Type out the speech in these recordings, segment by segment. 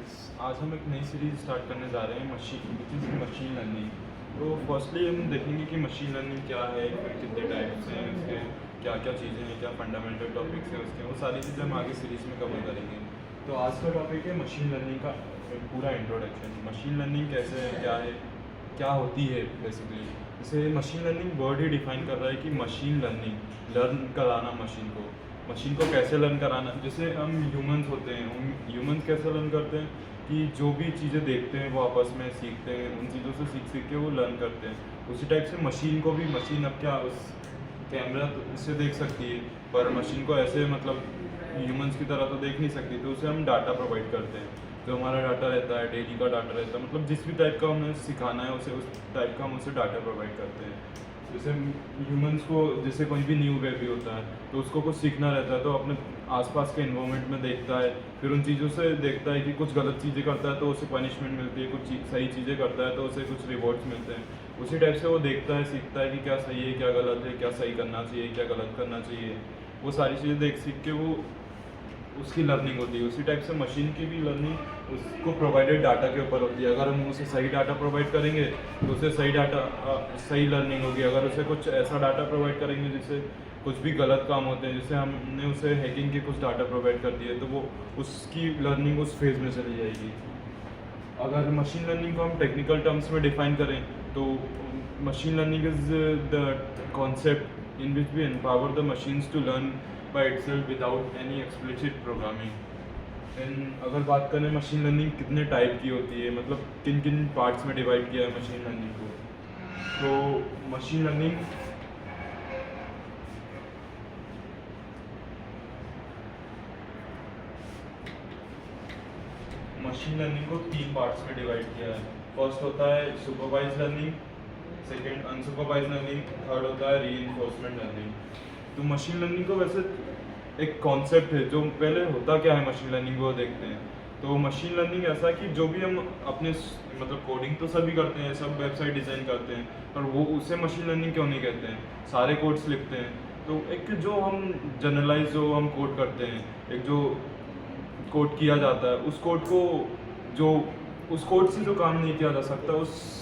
Friends, आज हम एक नई सीरीज़ स्टार्ट करने जा रहे हैं मशीन लर्निंग। तो फर्स्टली हम देखेंगे कि मशीन लर्निंग क्या है, फिर कितने टाइप्स हैं उसके, क्या क्या चीज़ें हैं, क्या फंडामेंटल टॉपिक्स हैं उसके, वो सारी चीज़ें हम आगे सीरीज़ में कवर करेंगे। तो आज का टॉपिक है मशीन लर्निंग का पूरा इंट्रोडक्शन। मशीन लर्निंग कैसे है, क्या होती है बेसिकली। जैसे मशीन लर्निंग वर्ड ही डिफाइन कर रहा है कि मशीन लर्न कराना मशीन को कैसे लर्न कराना। जैसे हम ह्यूमंस होते हैं, हम ह्यूमंस कैसे लर्न करते हैं कि जो भी चीज़ें देखते हैं वो आपस में सीखते हैं, उन चीज़ों से सीख के वो लर्न करते हैं। उसी टाइप से मशीन को भी, मशीन अब क्या उस कैमरा तो इससे देख सकती है, पर मशीन को ऐसे मतलब ह्यूमंस की तरह तो देख नहीं सकती। तो उसे हम डाटा प्रोवाइड करते हैं, जो हमारा डाटा रहता है, डेली का डाटा रहता है, मतलब जिस भी टाइप का हमें सिखाना है उसे उस टाइप का हम उसे डाटा प्रोवाइड करते हैं। जैसे ह्यूमंस को, जैसे कोई भी न्यू बेबी होता है तो उसको कुछ सीखना रहता है, तो अपने आसपास के इन्वायरमेंट में देखता है, फिर उन चीज़ों से देखता है कि कुछ गलत चीज़ें करता है तो उसे पनिशमेंट मिलती है, कुछ सही चीज़ें करता है तो उसे कुछ रिवॉर्ड्स मिलते हैं। उसी टाइप से वो देखता है, सीखता है कि क्या सही है, क्या गलत है, क्या सही करना चाहिए, क्या गलत करना चाहिए। वो सारी चीज़ें देख सीख के वो उसकी लर्निंग होती है। उसी टाइप से मशीन की भी लर्निंग उसको प्रोवाइडेड डाटा के ऊपर होती है। अगर हम उसे सही डाटा प्रोवाइड करेंगे तो उसे सही लर्निंग होगी। अगर उसे कुछ ऐसा डाटा प्रोवाइड करेंगे जिससे कुछ भी गलत काम होते हैं, जैसे हमने उसे हैकिंग के कुछ डाटा प्रोवाइड कर दिए, तो वो उसकी लर्निंग उस फेज़ में चली जाएगी। अगर मशीन लर्निंग को हम टेक्निकल टर्म्स में डिफाइन करें तो machine learning is the concept in which we empower the machines to learn by itself without any explicit programming। अगर बात करें मशीन लर्निंग कितने टाइप की होती है, मतलब किन किन पार्ट्स में डिवाइड किया है मशीन लर्निंग को, तो मशीन लर्निंग को 3 पार्ट्स में डिवाइड किया है। फर्स्ट होता है supervise learning, second unsupervise learning, third होता है रीइंफोर्समेंट लर्निंग। तो मशीन लर्निंग को वैसे एक कॉन्सेप्ट है, जो पहले होता क्या है मशीन लर्निंग वो देखते हैं। तो मशीन लर्निंग ऐसा है कि जो भी हम अपने मतलब कोडिंग तो सभी करते हैं, सब वेबसाइट डिज़ाइन करते हैं, पर वो उसे मशीन लर्निंग क्यों नहीं कहते हैं, सारे कोड्स लिखते हैं। तो एक जो हम जनरलाइज जो हम कोड करते हैं, एक जो कोड किया जाता है, उस कोड से जो काम नहीं किया जा सकता, उस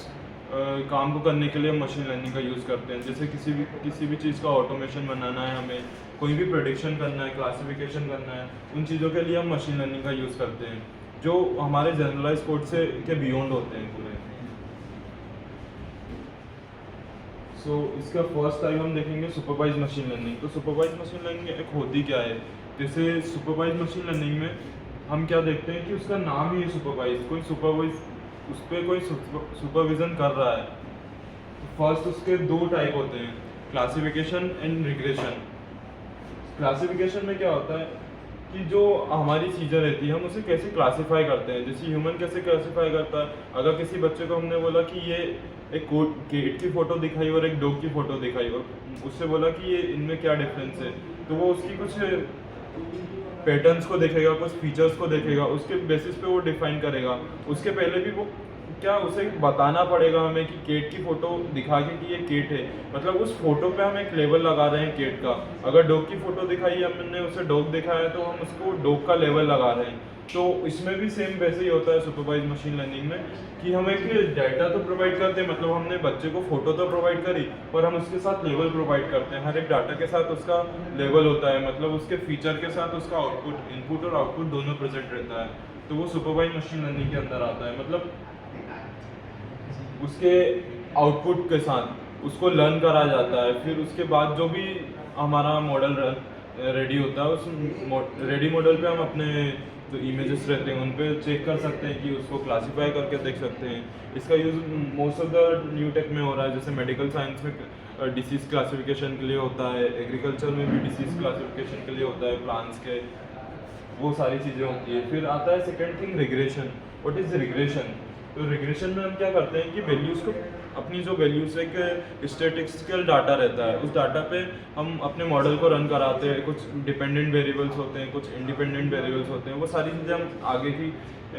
काम को करने के लिए हम मशीन लर्निंग का यूज़ करते हैं। जैसे किसी भी चीज़ का ऑटोमेशन बनाना है, हमें कोई भी प्रेडिक्शन करना है, क्लासिफिकेशन करना है, उन चीज़ों के लिए हम मशीन लर्निंग का यूज़ करते हैं, जो हमारे जनरलाइज कोड से के बियॉन्ड होते हैं पूरे। सो इसका फर्स्ट टाइप हम देखेंगे सुपरवाइज मशीन लर्निंग। तो सुपरवाइज मशीन लर्निंग एक होती क्या है, जैसे सुपरवाइज मशीन लर्निंग में हम क्या देखते हैं कि उसका नाम ही है सुपरवाइज, उस पर कोई सुपरविज़न कर रहा है। तो फर्स्ट उसके 2 टाइप होते हैं, क्लासिफिकेशन एंड रिग्रेशन। क्लासिफिकेशन में क्या होता है कि जो हमारी चीज़ें रहती है हम उसे कैसे क्लासिफाई करते हैं। जैसे ह्यूमन कैसे क्लासिफाई करता है, अगर किसी बच्चे को हमने बोला कि ये एक केट की फ़ोटो दिखाई और एक डॉग की फ़ोटो दिखाई और उससे बोला कि ये इनमें क्या डिफरेंस है, तो वो उसकी कुछ पैटर्न्स को देखेगा, कुछ फीचर्स को देखेगा, उसके बेसिस पे वो डिफाइन करेगा। उसके पहले भी वो क्या उसे बताना पड़ेगा हमें कि केट की फ़ोटो दिखा के कि ये केट है, मतलब उस फोटो पे हम एक लेवल लगा रहे हैं केट का। अगर डॉग की फ़ोटो दिखाई, हमने उसे डॉग दिखाया है तो हम उसको डॉग का लेवल लगा रहे हैं। तो इसमें भी सेम वैसे ही होता है सुपरवाइज मशीन लर्निंग में, कि हम एक डाटा तो प्रोवाइड करते हैं, मतलब हमने बच्चे को फ़ोटो तो प्रोवाइड करी, पर हम उसके साथ लेवल प्रोवाइड करते हैं। हर एक डाटा के साथ उसका लेवल होता है, मतलब उसके फीचर के साथ उसका आउटपुट, इनपुट और आउटपुट दोनों प्रेजेंट रहता है। तो वो सुपरवाइज मशीन लर्निंग के अंदर आता है, मतलब उसके आउटपुट के साथ उसको लर्न करा जाता है। फिर उसके बाद जो भी हमारा मॉडल रेडी होता है, उस रेडी मॉडल पे हम अपने जो इमेजेस रहते हैं उन पे चेक कर सकते हैं, कि उसको क्लासीफाई करके देख सकते हैं। इसका use most of the new take में हो रहा है, जैसे मेडिकल साइंस में डिसीज़ क्लासिफिकेशन के लिए होता है, एग्रीकल्चर में भी डिसीज़ क्लासिफिकेशन के लिए होता है, प्लांट्स के, वो सारी चीज़ें होती है। फिर आता है second thing regression. What is regression? तो रिग्रेशन में हम क्या करते हैं कि वैल्यूज़ को, अपनी जो वैल्यूज़ एक स्टैटिस्टिकल डाटा रहता है, उस डाटा पे हम अपने मॉडल को रन कराते हैं। कुछ डिपेंडेंट वेरिएबल्स होते हैं, कुछ इंडिपेंडेंट वेरिएबल्स होते हैं, वो सारी चीज़ें हम आगे की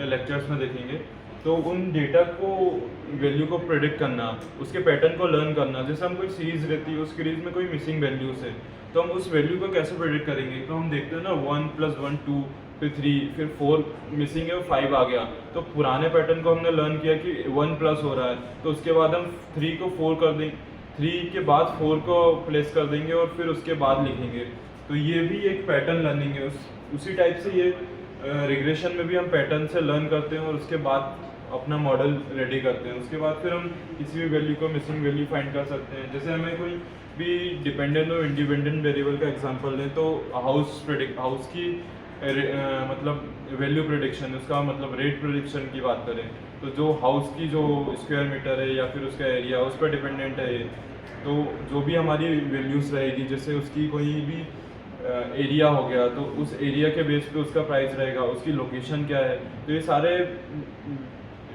लेक्चर्स में देखेंगे। तो उन डेटा को, वैल्यू को प्रेडिक्ट करना, उसके पैटर्न को लर्न करना। जैसे हम कोई सीरीज़ रहती है, उस सीरीज़ में कोई मिसिंग वैल्यूज़ है, तो हम उस वैल्यू को कैसे प्रेडिक्ट करेंगे। तो हम देखते हैं ना 1 + 1 2, फिर 3, फिर 4 मिसिंग है, 5 आ गया, तो पुराने पैटर्न को हमने लर्न किया कि 1 प्लस हो रहा है, तो उसके बाद हम 3 को 4 कर देंगे, 3 के बाद 4 को प्लेस कर देंगे और फिर उसके बाद लिखेंगे। तो ये भी एक पैटर्न लर्निंग है। उसी टाइप से ये रिग्रेशन में भी हम पैटर्न से लर्न करते हैं और उसके बाद अपना मॉडल रेडी करते हैं। उसके बाद फिर हम किसी भी वैल्यू को मिसिंग वैल्यू फाइंड कर सकते हैं। जैसे हमें कोई भी डिपेंडेंट और इंडिपेंडेंट वेरिएबल का एग्जांपल लें, तो हाउस की मतलब वैल्यू प्रेडिक्शन, उसका मतलब रेट प्रेडिक्शन की बात करें, तो जो हाउस की जो स्क्वायर मीटर है या फिर उसका एरिया, उस पर डिपेंडेंट है ये। तो जो भी हमारी वैल्यूज़ रहेगी, जैसे उसकी कोई भी एरिया हो गया, तो उस एरिया के बेस पे उसका प्राइस रहेगा, उसकी लोकेशन क्या है, तो ये सारे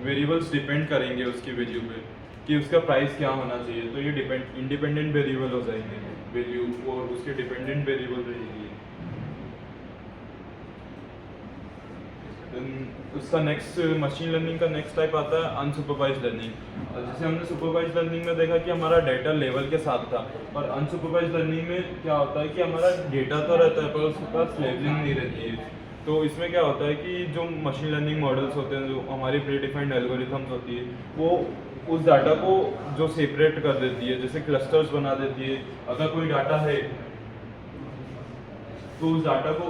वेरिएबल्स डिपेंड करेंगे उसकी वैल्यू पे कि उसका प्राइस क्या होना चाहिए। तो ये इंडिपेंडेंट वेरिएबल हो जाएंगे वैल्यू, और उसके डिपेंडेंट वेरिएबल रहेगी। उसका नेक्स्ट मशीन लर्निंग का नेक्स्ट टाइप आता है अनसुपरवाइज्ड लर्निंग। जैसे हमने सुपरवाइज्ड लर्निंग में देखा कि हमारा डेटा लेवल के साथ था, और अनसुपरवाइज्ड लर्निंग में क्या होता है कि हमारा डेटा तो रहता है पर उसके पास लेबलिंग नहीं रहती है। तो इसमें क्या होता है कि जो मशीन लर्निंग मॉडल्स होते हैं, जो हमारी प्री डिफाइंड एल्गोरिथम्स होती है, वो उस डाटा को जो सेपरेट कर देती है, जैसे क्लस्टर्स बना देती है। अगर कोई डाटा है तो उस डाटा को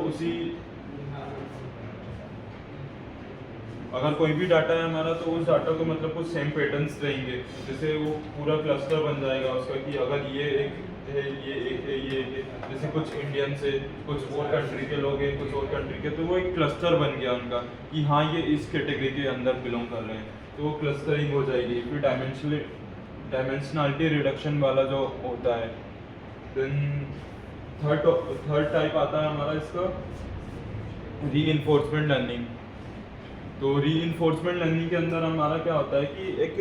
अगर कोई भी डाटा है हमारा, तो उस डाटा को मतलब कुछ सेम पैटर्न्स रहेंगे, जैसे वो पूरा क्लस्टर बन जाएगा उसका कि अगर ये एक है, ये एक है, ये एक है, जैसे कुछ इंडियन से, कुछ और कंट्री के लोग हैं, कुछ और कंट्री के, तो वो एक क्लस्टर बन गया उनका कि हाँ ये इस कैटेगरी के अंदर बिलोंग कर रहे हैं, तो वो क्लस्टरिंग हो जाएगी। फिर डायमेंशनलिटी रिडक्शन वाला जो होता है। देन थर्ड टाइप आता है हमारा इसका रीइंफोर्समेंट लर्निंग। तो रीइंफोर्समेंट लर्निंग के अंदर हमारा क्या होता है कि एक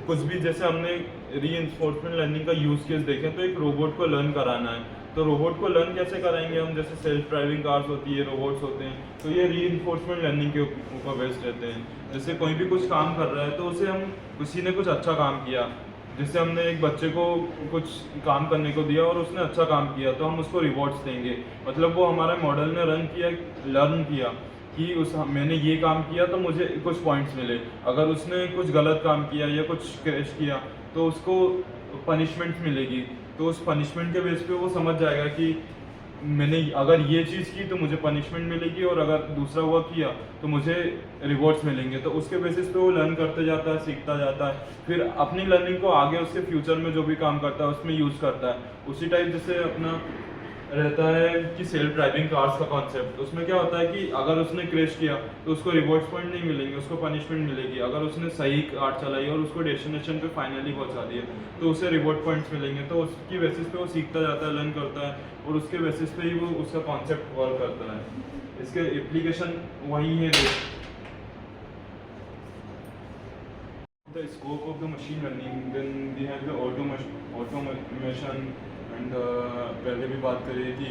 कुछ भी, जैसे हमने रीइंफोर्समेंट लर्निंग का यूज़ केस देखें, तो एक रोबोट को लर्न कराना है, तो रोबोट को लर्न कैसे कराएंगे हम, जैसे सेल्फ ड्राइविंग कार्स होती है, रोबोट्स होते हैं, तो ये रीइंफोर्समेंट लर्निंग के ऊपर बेस्ड रहते हैं। जैसे कोई भी कुछ काम कर रहा है, तो उसे हम, किसी ने कुछ अच्छा काम किया, जैसे हमने एक बच्चे को कुछ काम करने को दिया और उसने अच्छा काम किया, तो हम उसको रिवॉर्ड्स देंगे। मतलब वो हमारे मॉडल ने लर्न किया कि मैंने ये काम किया तो मुझे कुछ पॉइंट्स मिले। अगर उसने कुछ गलत काम किया या कुछ क्रैश किया, तो उसको पनिशमेंट मिलेगी। तो उस पनिशमेंट के बेस पे वो समझ जाएगा कि मैंने अगर ये चीज़ की तो मुझे पनिशमेंट मिलेगी, और अगर दूसरा हुआ किया तो मुझे रिवॉर्ड्स मिलेंगे। तो उसके बेसिस पे वो लर्न करते जाता है, सीखता जाता है, फिर अपनी लर्निंग को आगे उसके फ्यूचर में जो भी काम करता है उसमें यूज़ करता है। उसी टाइप जैसे अपना रहता है कि सेल्फ ड्राइविंग कार्स का कॉन्सेप्ट, उसमें क्या होता है कि अगर उसने क्रैश किया तो उसको रिवॉर्ड्स पॉइंट नहीं मिलेंगे, उसको पनिशमेंट मिलेगी। अगर उसने सही कार चलाई और उसको डेस्टिनेशन पे फाइनली पहुंचा दिया, तो उसे रिवॉर्ड पॉइंट्स मिलेंगे। तो उसकी बेसिस पे वो सीखता जाता है, लर्न करता है, और उसके बेसिस पे ही वो उसका कॉन्सेप्ट वर्क करता है। इसके एप्लीकेशन वही है। The scope of the machine learning, then we have the automation and पहले भी बात करिए कि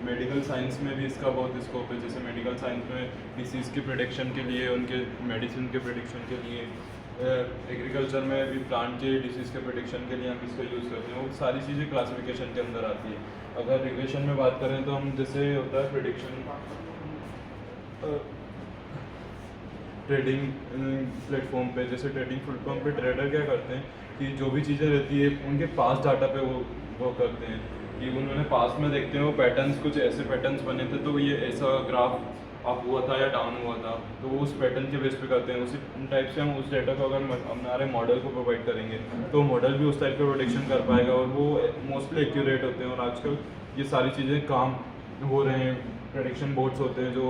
मेडिकल साइंस में भी इसका बहुत स्कोप है। जैसे मेडिकल साइंस में डिसीज़ के प्रेडिक्शन के लिए, उनके मेडिसिन के प्रेडिक्शन के लिए, एग्रीकल्चर में भी प्लांट के डिसीज़ के प्रेडिक्शन के लिए हम इसको यूज़ करते हैं। वो सारी चीज़ें क्लासिफिकेशन के अंदर आती है। अगर रिग्रेशन में बात करें तो हम, जैसे होता है प्रेडिक्शन ट्रेडिंग प्लेटफॉर्म पे, जैसे ट्रेडिंग प्लेटफॉर्म पे ट्रेडर क्या करते हैं कि जो भी चीज़ें रहती है उनके पास डाटा पे वो करते हैं कि उन्होंने पास में देखते हैं वो पैटर्न्स, कुछ ऐसे पैटर्न्स बने थे, तो ये ऐसा ग्राफ अप हुआ था या डाउन हुआ था, तो वो उस पैटर्न के बेस पे करते हैं। उसी टाइप से हम उस डाटा को अगर हमारे मॉडल को प्रोवाइड करेंगे तो मॉडल भी उस टाइप का प्रोडिक्शन कर पाएगा, और वो मोस्टली एक्यूरेट होते हैं। और आजकल ये सारी चीज़ें काम हो रहे हैं। प्रेडिक्शन बोर्ड्स होते हैं जो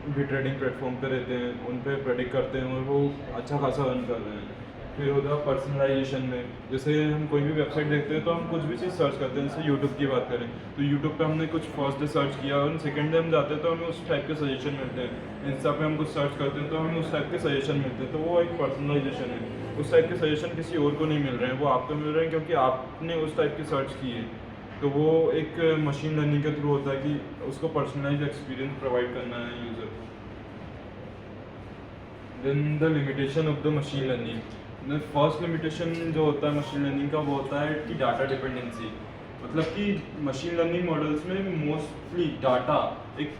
भी ट्रेडिंग प्लेटफॉर्म पे रहते हैं, उन पे प्रेडिक्ट करते हैं और वो अच्छा खासा रन कर रहे हैं। फिर होता है पर्सनलाइजेशन में, जैसे हम कोई भी वेबसाइट देखते हैं तो हम कुछ भी चीज़ सर्च करते हैं। जैसे यूट्यूब की बात करें तो यूट्यूब पे हमने कुछ फर्स्ट डे सर्च किया और सेकंड डे हम जाते हैं तो हमें उस टाइप के सजेशन मिलते हैं। इंस्टा पे हम कुछ सर्च करते हैं तो हमें उस टाइप के सजेशन मिलते हैं। तो वो एक पर्सनलाइजेशन है। उस टाइप के सजेशन किसी और को नहीं मिल रहे हैं, वो आपको मिल रहे हैं क्योंकि आपने उस टाइप की सर्च की है। तो वो एक मशीन लर्निंग के थ्रू होता है कि उसको पर्सनलाइज एक्सपीरियंस प्रोवाइड करना है यूज़र को। Then the limitation of the machine learning. First limitation जो होता है मशीन लर्निंग का वो होता है कि डाटा डिपेंडेंसी। मतलब कि मशीन लर्निंग मॉडल्स में मोस्टली डाटा एक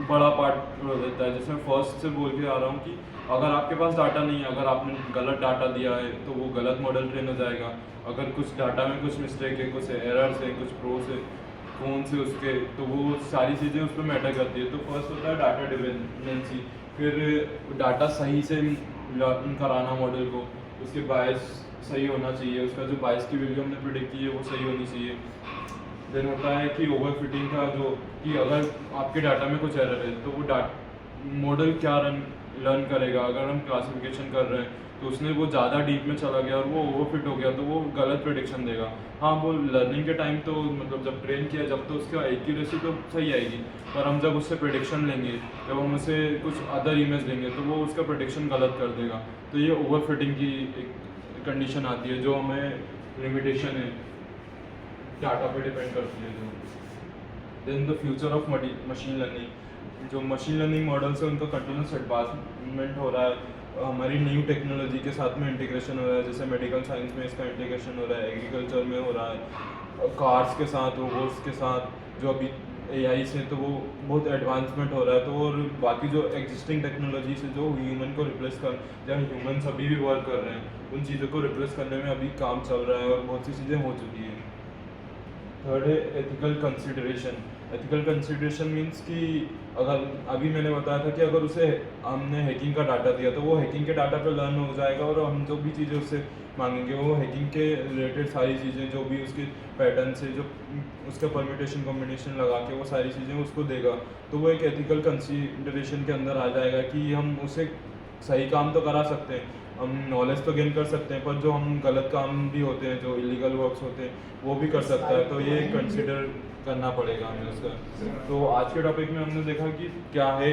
बड़ा पार्ट हो देता है। जैसे मैं फर्स्ट से बोल के आ रहा हूँ कि अगर आपके पास डाटा नहीं है, अगर आपने गलत डाटा दिया है तो वो गलत मॉडल ट्रेन हो जाएगा। अगर कुछ डाटा में कुछ मिस्टेक है, कुछ एरर्स है, कुछ प्रोस है फ़ोन से उसके, तो वो सारी चीज़ें उस पर मैटर करती है। तो फर्स्ट होता है डाटा डिपेंडेंसी, फिर डाटा सही से लर्न कराना मॉडल को, उसके बायस सही होना चाहिए, उसका जो बायस की वैल्यू हमने प्रिडिक्ट की है वो सही होनी चाहिए। देन होता है कि ओवर फिटिंग का, जो कि अगर आपके डाटा में कुछ एरर है तो वो मॉडल क्या लर्न करेगा। अगर हम क्लासिफिकेशन कर रहे हैं तो उसने वो ज़्यादा डीप में चला गया और वो ओवरफिट हो गया तो वो गलत प्रेडिक्शन देगा। हाँ, वो लर्निंग के टाइम तो मतलब जब ट्रेन किया जब तो उसका एक्यूरेसी तो सही आएगी, पर हम जब उससे प्रेडिक्शन लेंगे, जब हम उसे कुछ अदर इमेज देंगे तो वो उसका प्रेडिक्शन गलत कर देगा। तो ये ओवरफिटिंग की एक कंडीशन आती है जो हमें लिमिटेशन है, डाटा पे डिपेंड करती है जो। Then the future of machine learning, जो मशीन लर्निंग मॉडल्स है उनका कंटिन्यूस एडवांसमेंट हो रहा है, हमारी न्यू टेक्नोलॉजी के साथ में इंटीग्रेशन हो रहा है। जैसे मेडिकल साइंस में इसका इंटीग्रेशन हो रहा है, एग्रीकल्चर में हो रहा है, कार्स के साथ, रोबोट्स के साथ, जो अभी एआई से, तो वो बहुत एडवांसमेंट हो रहा है। तो और बाकी जो एग्जिस्टिंग टेक्नोलॉजी से जो ह्यूमन को रिप्लेस कर, जहाँ ह्यूमन अभी भी वर्क कर रहे हैं, उन चीज़ों को रिप्लेस करने में अभी काम चल रहा है और बहुत सी चीज़ें हो चुकी हैं। थर्ड है ethical consideration. Ethical consideration means कि अगर अभी मैंने बताया था कि अगर उसे हमने हैकिंग का डाटा दिया तो वो हैकिंग के डाटा पे लर्न हो जाएगा और हम जो भी चीज़ें उससे मांगेंगे वो हैकिंग के रिलेटेड सारी चीज़ें, जो भी उसके पैटर्न से, जो उसका परम्यूटेशन कॉम्बिनेशन लगा के वो सारी चीज़ें उसको देगा, तो वो एक एथिकल कंसिडरेशन के अंदर आ जाएगा कि हम उसे सही काम तो करा सकते हैं, हम नॉलेज तो गेन कर सकते हैं, पर जो हम गलत काम भी होते हैं, जो इलीगल वर्क्स होते हैं, वो भी कर सकता है। तो ये कंसिडर करना पड़ेगा हमें उसका। तो आज के टॉपिक में हमने देखा कि क्या है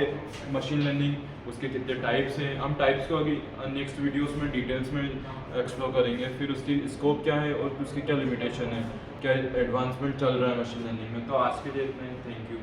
मशीन लर्निंग, उसके कितने टाइप्स हैं। हम टाइप्स को अभी नेक्स्ट वीडियोस में डिटेल्स में एक्सप्लोर करेंगे, फिर उसकी स्कोप क्या है और उसकी क्या लिमिटेशन है, क्या एडवांसमेंट चल रहा है मशीन लर्निंग में। तो आज के लिए इतना ही, थैंक यू।